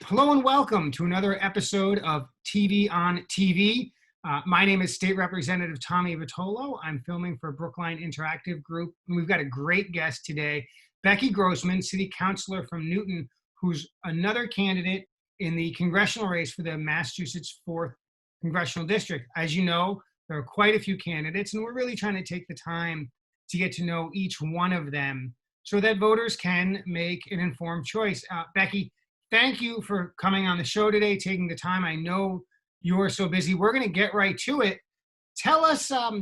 Hello and welcome to another episode of TV on TV. My name is State Representative Tommy Vitolo. I'm filming for Brookline Interactive Group, and we've got a great guest today, Becky Grossman, City Councilor from Newton, who's another candidate in the congressional race for the Massachusetts 4th Congressional District. As you know, there are quite a few candidates, and we're really trying to take the time to get to know each one of them so that voters can make an informed choice. Becky, thank you for coming on the show today, taking the time. I know you're so busy. We're going to get right to it. Tell us about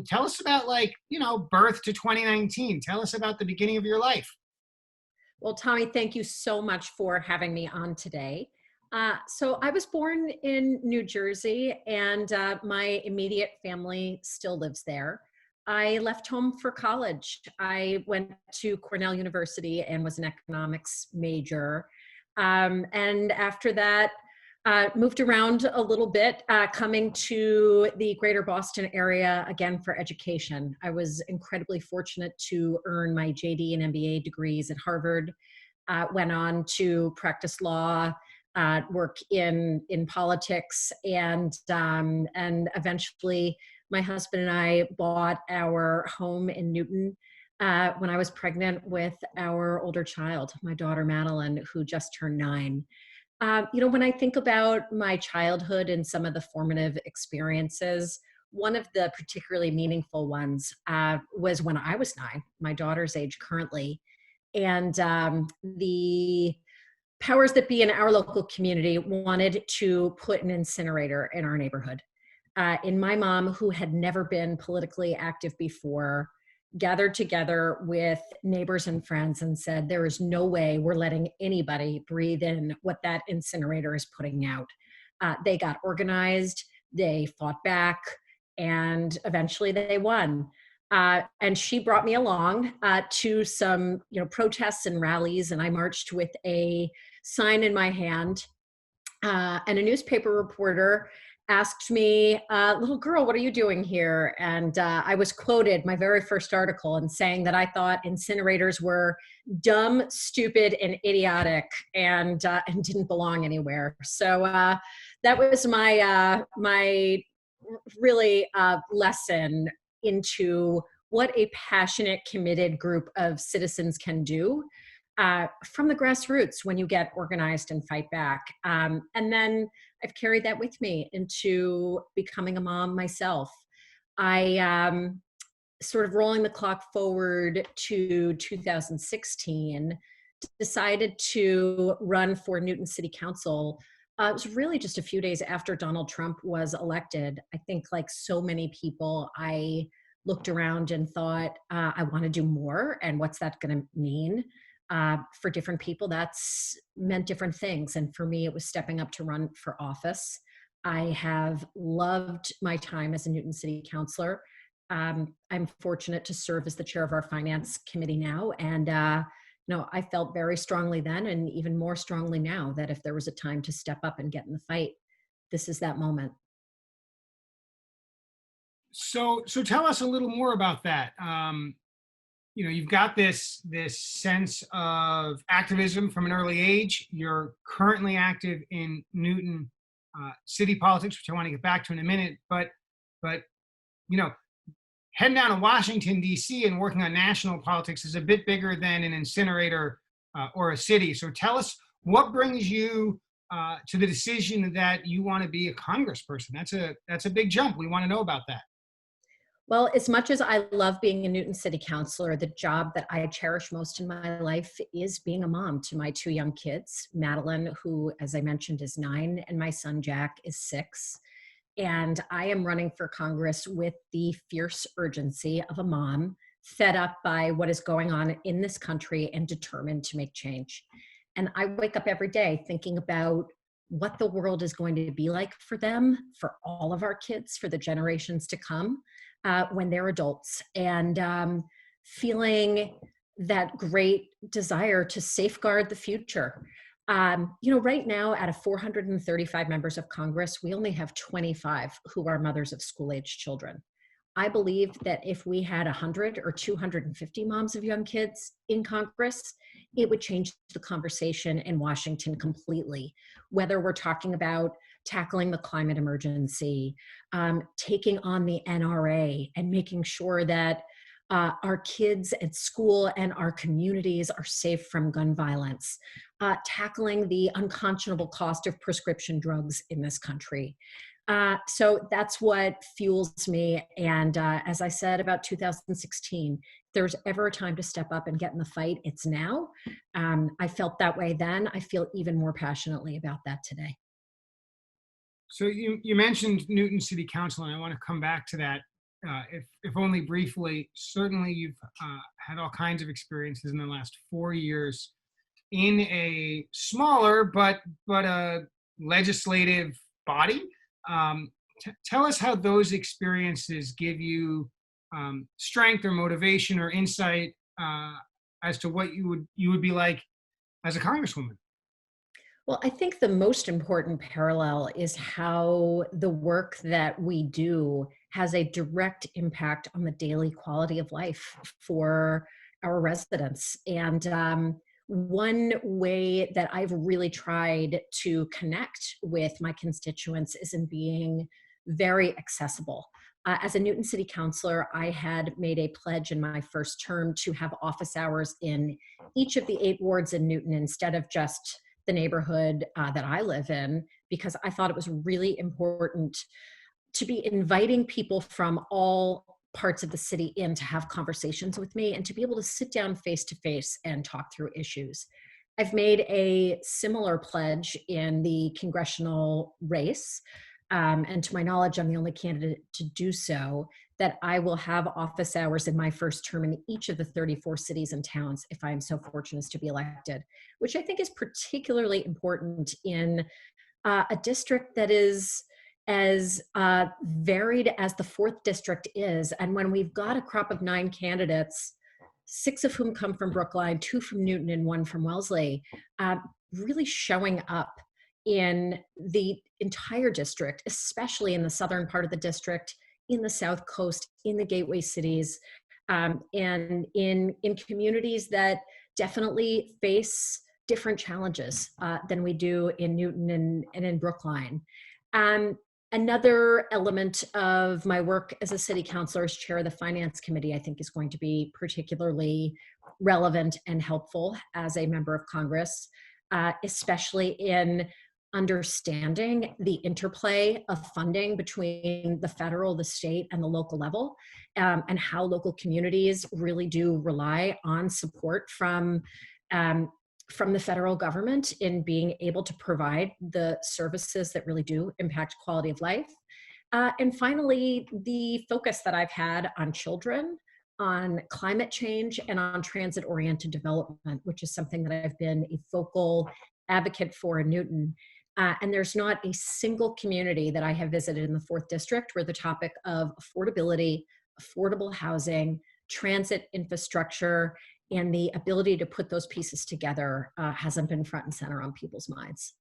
birth to 2019. Tell us about the beginning of your life. Well, Tommy, thank you so much for having me on today. So I was born in New Jersey, and my immediate family still lives there. I left home for college. I went to Cornell University and was an economics major. And after that, moved around a little bit, coming to the greater Boston area again for education. I was incredibly fortunate to earn my JD and MBA degrees at Harvard, went on to practice law, work in politics, and eventually my husband and I bought our home in Newton when I was pregnant with our older child, my daughter Madeline, who just turned 9. When I think about my childhood and some of the formative experiences, one of the particularly meaningful ones was when I was 9, my daughter's age currently, and the powers that be in our local community wanted to put an incinerator in our neighborhood. And my mom, who had never been politically active before, gathered together with neighbors and friends and said, there is no way we're letting anybody breathe in what that incinerator is putting out. They got organized, they fought back, and eventually they won. And she brought me along to some protests and rallies, and I marched with a sign in my hand. And a newspaper reporter asked me, little girl, what are you doing here? And I was quoted, my very first article, in saying that I thought incinerators were dumb, stupid, and idiotic, and didn't belong anywhere. So that was my really lesson into what a passionate, committed group of citizens can do from the grassroots when you get organized and fight back. And then I've carried that with me into becoming a mom myself. I sort of rolling the clock forward to 2016, decided to run for Newton City Council. It was really just a few days after Donald Trump was elected. I think, like so many people, I looked around and thought, I want to do more. And what's that going to mean? For different people, that's meant different things. And for me, it was stepping up to run for office. I have loved my time as a Newton City Councilor. I'm fortunate to serve as the chair of our finance committee now. And, I felt very strongly then, and even more strongly now, that if there was a time to step up and get in the fight, this is that moment. So tell us a little more about that. You've got this sense of activism from an early age. You're currently active in Newton city politics, which I want to get back to in a minute. But heading down to Washington, D.C. and working on national politics is a bit bigger than an incinerator or a city. So tell us, what brings you to the decision that you want to be a congressperson? That's a big jump. We want to know about that. Well, as much as I love being a Newton City Councilor, the job that I cherish most in my life is being a mom to my 2 young kids, Madeline, who, as I mentioned, is 9, and my son, Jack, is 6. And I am running for Congress with the fierce urgency of a mom, fed up by what is going on in this country and determined to make change. And I wake up every day thinking about what the world is going to be like for them, for all of our kids, for the generations to come. When they're adults, and feeling that great desire to safeguard the future. Right now, out of 435 members of Congress, we only have 25 who are mothers of school-age children. I believe that if we had 100 or 250 moms of young kids in Congress, it would change the conversation in Washington completely. Whether we're talking about tackling the climate emergency, taking on the NRA, and making sure that our kids at school and our communities are safe from gun violence, tackling the unconscionable cost of prescription drugs in this country. So that's what fuels me. And as I said about 2016, if there's ever a time to step up and get in the fight, it's now. I felt that way then. I feel even more passionately about that today. So you mentioned Newton City Council, and I want to come back to that, if only briefly. Certainly, you've had all kinds of experiences in the last 4 years in a smaller but a legislative body. Tell us how those experiences give you strength or motivation or insight as to what you would be like as a congresswoman. Well, I think the most important parallel is how the work that we do has a direct impact on the daily quality of life for our residents. And one way that I've really tried to connect with my constituents is in being very accessible. As a Newton City Councilor, I had made a pledge in my first term to have office hours in each of the 8 wards in Newton instead of just the neighborhood that I live in, because I thought it was really important to be inviting people from all parts of the city in to have conversations with me and to be able to sit down face to face and talk through issues. I've made a similar pledge in the congressional race. And to my knowledge, I'm the only candidate to do so, that I will have office hours in my first term in each of the 34 cities and towns if I am so fortunate as to be elected, which I think is particularly important in a district that is as varied as the 4th district is. And when we've got a crop of 9 candidates, 6 of whom come from Brookline, 2 from Newton, and 1 from Wellesley, really showing up in the entire district, especially in the southern part of the district, in the South Coast, in the gateway cities, and in communities that definitely face different challenges than we do in Newton and in Brookline. Another element of my work as a city councilor as chair of the finance committee, I think, is going to be particularly relevant and helpful as a member of Congress, especially in understanding the interplay of funding between the federal, the state, and the local level, and how local communities really do rely on support from the federal government in being able to provide the services that really do impact quality of life. And finally, the focus that I've had on children, on climate change, and on transit-oriented development, which is something that I've been a focal advocate for in Newton. And there's not a single community that I have visited in the 4th district where the topic of affordability, affordable housing, transit infrastructure, and the ability to put those pieces together hasn't been front and center on people's minds.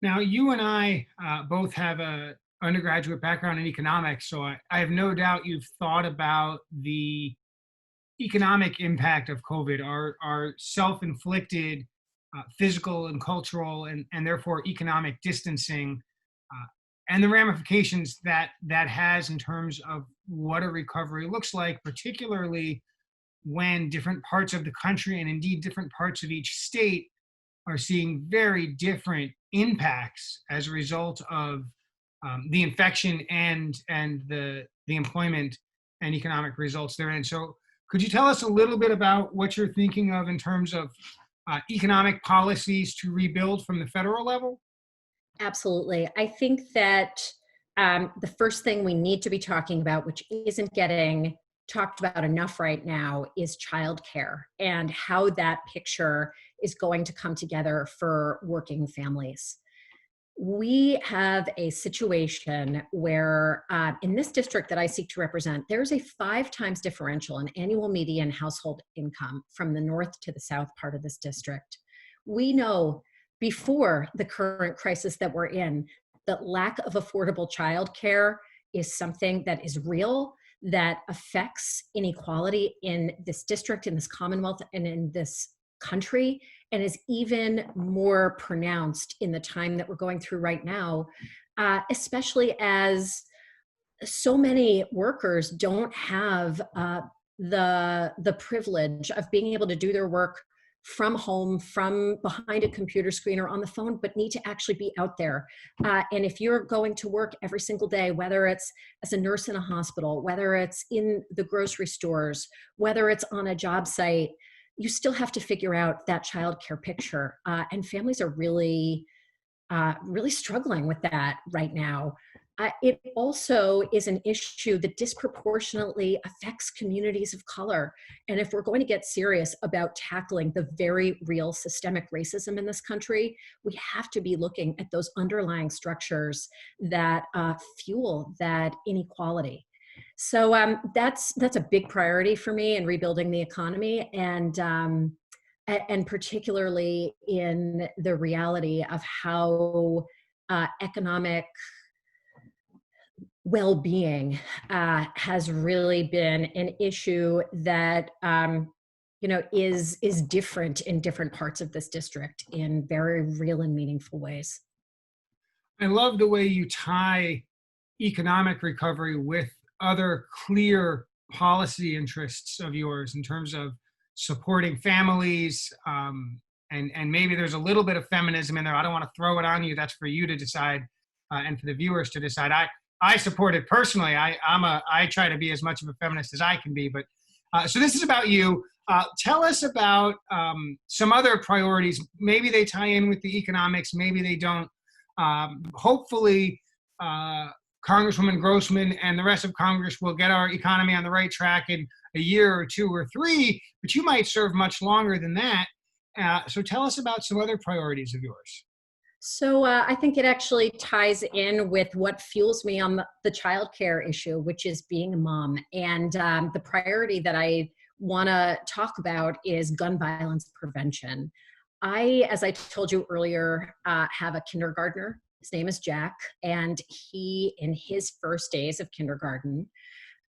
Now, you and I both have a undergraduate background in economics, so I have no doubt you've thought about the economic impact of COVID, our self-inflicted physical and cultural and therefore economic distancing, and the ramifications that has in terms of what a recovery looks like, particularly when different parts of the country and indeed different parts of each state are seeing very different impacts as a result of the infection and the employment and economic results therein. So could you tell us a little bit about what you're thinking of in terms of economic policies to rebuild from the federal level? Absolutely. I think that the first thing we need to be talking about, which isn't getting talked about enough right now, is childcare and how that picture is going to come together for working families. We have a situation where in this district that I seek to represent, there's a 5 times differential in annual median household income from the north to the south part of this district. We know before the current crisis that we're in that lack of affordable childcare is something that is real, that affects inequality in this district, in this Commonwealth, and in this country, and is even more pronounced in the time that we're going through right now, especially as so many workers don't have the privilege of being able to do their work from home, from behind a computer screen or on the phone, but need to actually be out there. And if you're going to work every single day, whether it's as a nurse in a hospital, whether it's in the grocery stores, whether it's on a job site, you still have to figure out that childcare picture. And families are really struggling with that right now. It also is an issue that disproportionately affects communities of color. And if we're going to get serious about tackling the very real systemic racism in this country, we have to be looking at those underlying structures that fuel that inequality. So that's a big priority for me in rebuilding the economy, and particularly in the reality of how economic well-being has really been an issue that is different in different parts of this district in very real and meaningful ways. I love the way you tie economic recovery with other clear policy interests of yours in terms of supporting families, and maybe there's a little bit of feminism in there. I don't want to throw it on you. That's for you to decide, and for the viewers to decide. I support it personally. I try to be as much of a feminist as I can be. But so this is about you. Tell us about some other priorities. Maybe they tie in with the economics. Maybe they don't. Hopefully, Congresswoman Grossman and the rest of Congress will get our economy on the right track in a year or two or three. But you might serve much longer than that. So tell us about some other priorities of yours. So I think it actually ties in with what fuels me on the childcare issue, which is being a mom. And the priority that I want to talk about is gun violence prevention. As I told you earlier, have a kindergartner. His name is Jack, and he, in his first days of kindergarten,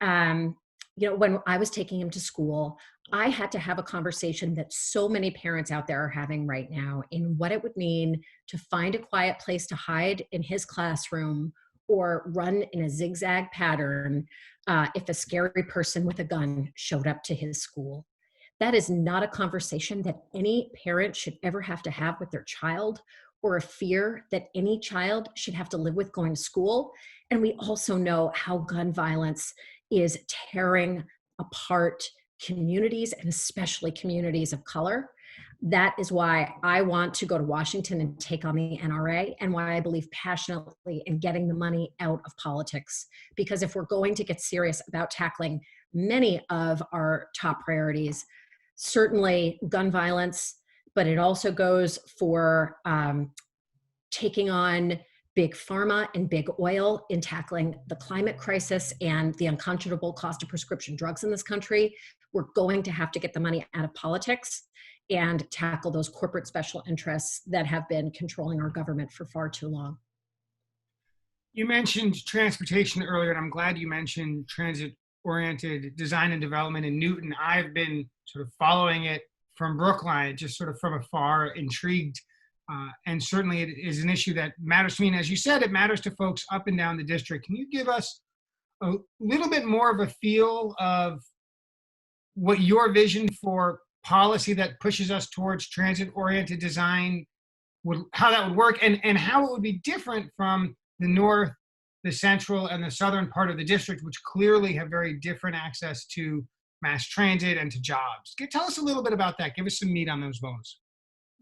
when I was taking him to school, I had to have a conversation that so many parents out there are having right now in what it would mean to find a quiet place to hide in his classroom or run in a zigzag pattern if a scary person with a gun showed up to his school. That is not a conversation that any parent should ever have to have with their child, or a fear that any child should have to live with going to school. And we also know how gun violence is tearing apart communities, and especially communities of color. That is why I want to go to Washington and take on the NRA, and why I believe passionately in getting the money out of politics. Because if we're going to get serious about tackling many of our top priorities, certainly gun violence, but it also goes for taking on big pharma and big oil in tackling the climate crisis and the unconscionable cost of prescription drugs in this country. We're going to have to get the money out of politics and tackle those corporate special interests that have been controlling our government for far too long. You mentioned transportation earlier, and I'm glad you mentioned transit-oriented design and development in Newton. I've been sort of following it from Brookline, just sort of from afar, intrigued. And certainly it is an issue that matters to me. And as you said, it matters to folks up and down the district. Can you give us a little bit more of a feel of what your vision for policy that pushes us towards transit-oriented design, how that would work, and how it would be different from the north, the central, and the southern part of the district, which clearly have very different access to mass transit and to jobs? Tell us a little bit about that. Give us some meat on those bones.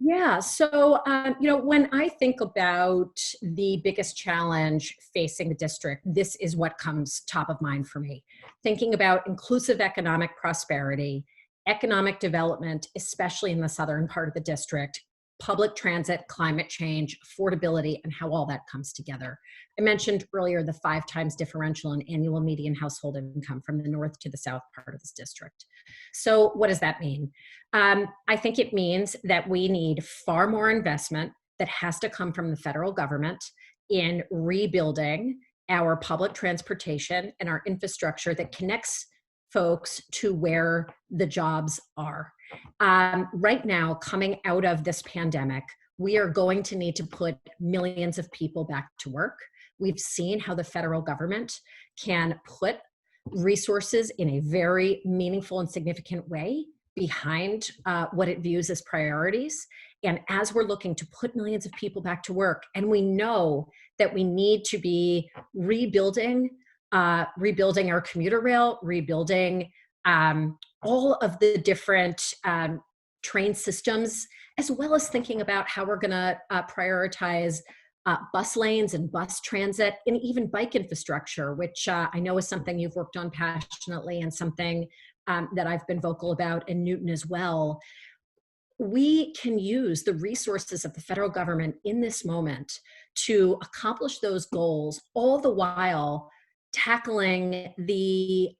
Yeah, so, when I think about the biggest challenge facing the district, this is what comes top of mind for me. Thinking about inclusive economic prosperity, economic development, especially in the southern part of the district, public transit, climate change, affordability, and how all that comes together. I mentioned earlier the 5 times differential in annual median household income from the north to the south part of this district. So what does that mean? I think it means that we need far more investment that has to come from the federal government in rebuilding our public transportation and our infrastructure that connects folks to where the jobs are. Right now, coming out of this pandemic, we are going to need to put millions of people back to work. We've seen how the federal government can put resources in a very meaningful and significant way behind what it views as priorities. And as we're looking to put millions of people back to work, and we know that we need to be rebuilding our commuter rail, rebuilding all of the different train systems, as well as thinking about how we're going to prioritize bus lanes and bus transit, and even bike infrastructure, which I know is something you've worked on passionately and something that I've been vocal about in Newton as well. We can use the resources of the federal government in this moment to accomplish those goals, all the while tackling the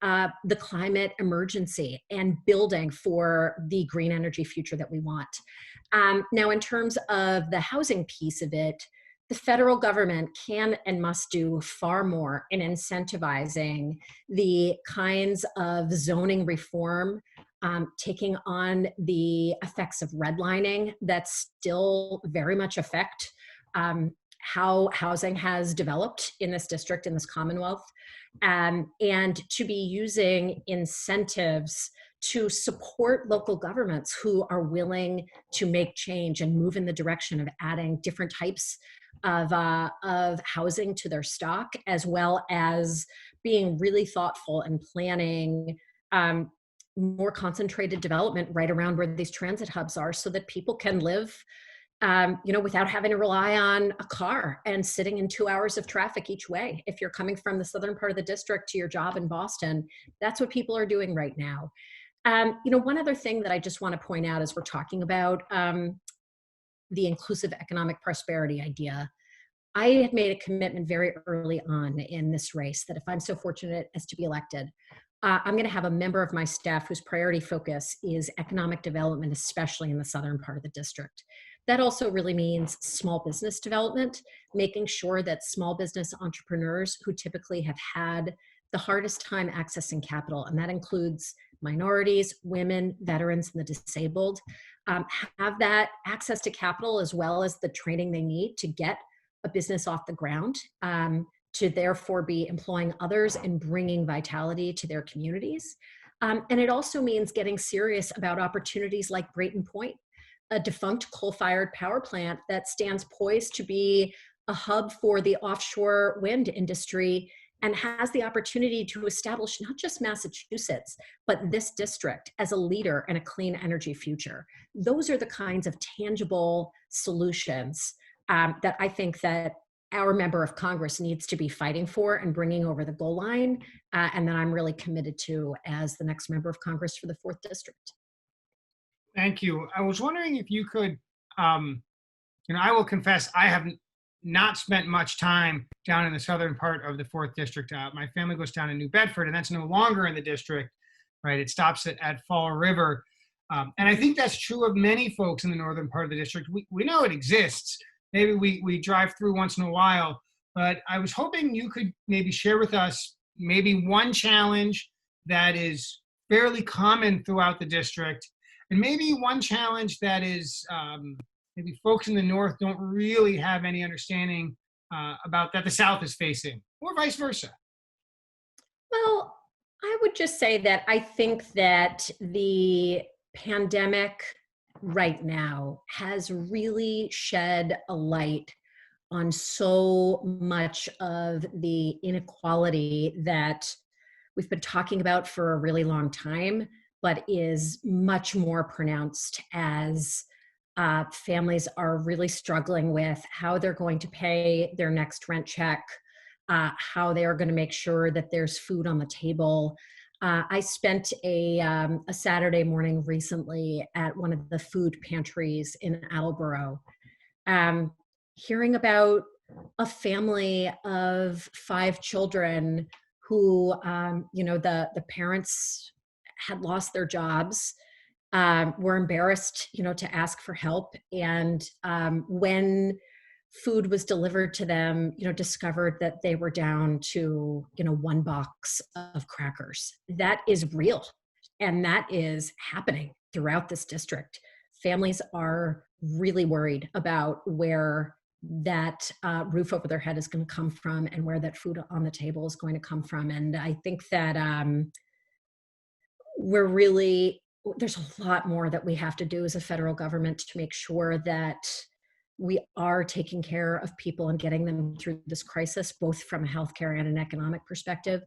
climate emergency and building for the green energy future that we want. Now, in terms of the housing piece of it, the federal government can and must do far more in incentivizing the kinds of zoning reform, taking on the effects of redlining that still very much affect how housing has developed in this district, in this Commonwealth, and to be using incentives to support local governments who are willing to make change and move in the direction of adding different types of housing to their stock, as well as being really thoughtful and planning more concentrated development right around where these transit hubs are, so that people can live without having to rely on a car and sitting in 2 hours of traffic each way. If you're coming from the southern part of the district to your job in Boston, that's what people are doing right now. One other thing that I just want to point out as we're talking about the inclusive economic prosperity idea, I had made a commitment very early on in this race that if I'm so fortunate as to be elected, I'm going to have a member of my staff whose priority focus is economic development, especially in the southern part of the district. That also really means small business development, making sure that small business entrepreneurs who typically have had the hardest time accessing capital, and that includes minorities, women, veterans, and the disabled, have that access to capital as well as the training they need to get a business off the ground, to therefore be employing others and bringing vitality to their communities. And it also means getting serious about opportunities like Brayton Point, a defunct coal-fired power plant that stands poised to be a hub for the offshore wind industry and has the opportunity to establish not just Massachusetts, but this district as a leader in a clean energy future. Those are the kinds of tangible solutions that I think that our member of Congress needs to be fighting for and bringing over the goal line, and that I'm really committed to as the next member of Congress for the 4th District. Thank you. I was wondering if you could, I will confess, I have not spent much time down in the southern part of the 4th District. My family goes down to New Bedford, and that's no longer in the district, right? It stops at Fall River. And I think that's true of many folks in the northern part of the district. We know it exists. Maybe we drive through once in a while, but I was hoping you could maybe share with us maybe one challenge that is fairly common throughout the district, and maybe one challenge that is maybe folks in the north don't really have any understanding about, that the south is facing, or vice versa. Well, I would just say that I think that the pandemic right now has really shed a light on so much of the inequality that we've been talking about for a really long time, but is much more pronounced as families are really struggling with how they're going to pay their next rent check, how they are going to make sure that there's food on the table. I spent a Saturday morning recently at one of the food pantries in Attleboro, hearing about a family of 5 children who, the parents had lost their jobs, were embarrassed, to ask for help. And when food was delivered to them, discovered that they were down to, one box of crackers. That is real. And that is happening throughout this district. Families are really worried about where that roof over their head is going to come from and where that food on the table is going to come from. And I think that there's a lot more that we have to do as a federal government to make sure that we are taking care of people and getting them through this crisis, both from a healthcare and an economic perspective.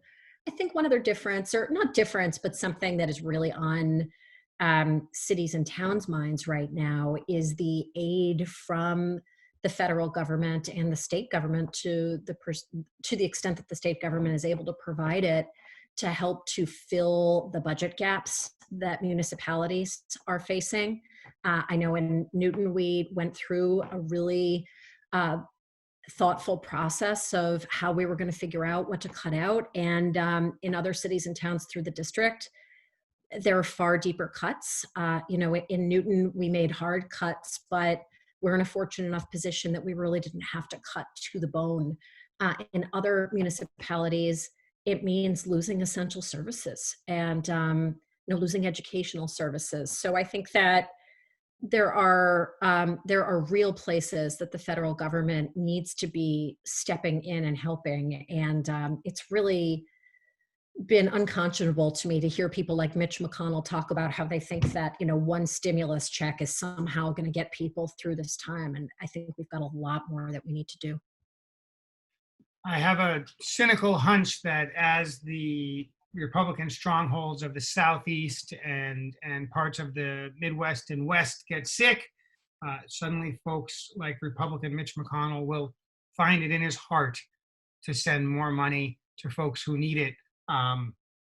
I think one other difference, or not difference, but something that is really on cities and towns' minds right now is the aid from the federal government and the state government to the extent that the state government is able to provide it to help to fill the budget gaps that municipalities are facing. I know in Newton, we went through a really thoughtful process of how we were going to figure out what to cut out. And in other cities and towns through the district, there are far deeper cuts. In Newton, we made hard cuts, but we're in a fortunate enough position that we really didn't have to cut to the bone. In other municipalities, it means losing essential services and losing educational services. So I think that there are real places that the federal government needs to be stepping in and helping. And it's really been unconscionable to me to hear people like Mitch McConnell talk about how they think that, one stimulus check is somehow going to get people through this time. And I think we've got a lot more that we need to do. I have a cynical hunch that as the Republican strongholds of the Southeast and parts of the Midwest and West get sick, suddenly folks like Republican Mitch McConnell will find it in his heart to send more money to folks who need it.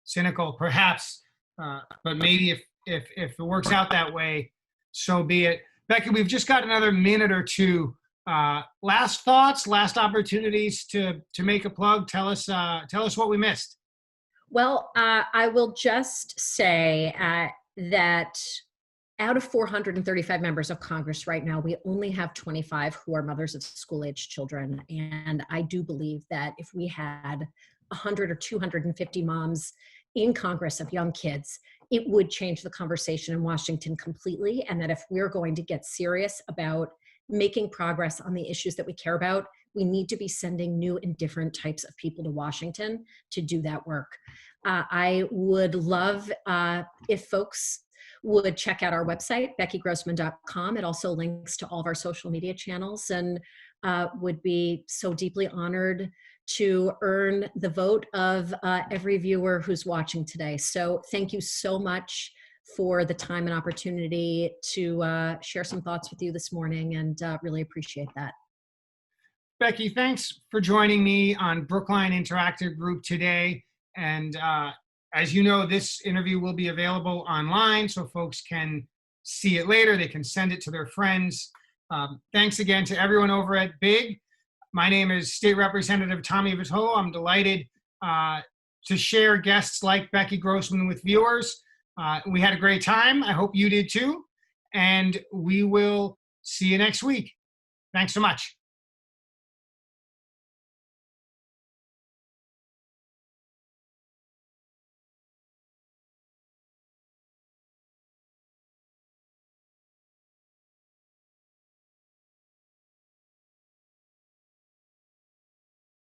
Cynical, perhaps, but maybe if it works out that way, so be it. Becky, we've just got another minute or two. Last thoughts, last opportunities to make a plug. Tell us what we missed. Well, I will just say that out of 435 members of Congress right now, we only have 25 who are mothers of school-aged children. And I do believe that if we had 100 or 250 moms in Congress of young kids, it would change the conversation in Washington completely. And that if we're going to get serious about making progress on the issues that we care about, we need to be sending new and different types of people to Washington to do that work. I would love if folks would check out our website, beckygrossman.com. It also links to all of our social media channels, and would be so deeply honored to earn the vote of every viewer who's watching today. So thank you so much for the time and opportunity to share some thoughts with you this morning, and really appreciate that. Becky, thanks for joining me on Brookline Interactive Group today. And as you know, this interview will be available online so folks can see it later. They can send it to their friends. Thanks again to everyone over at BIG. My name is State Representative Tommy Vitolo. I'm delighted to share guests like Becky Grossman with viewers. We had a great time. I hope you did too. And we will see you next week. Thanks so much.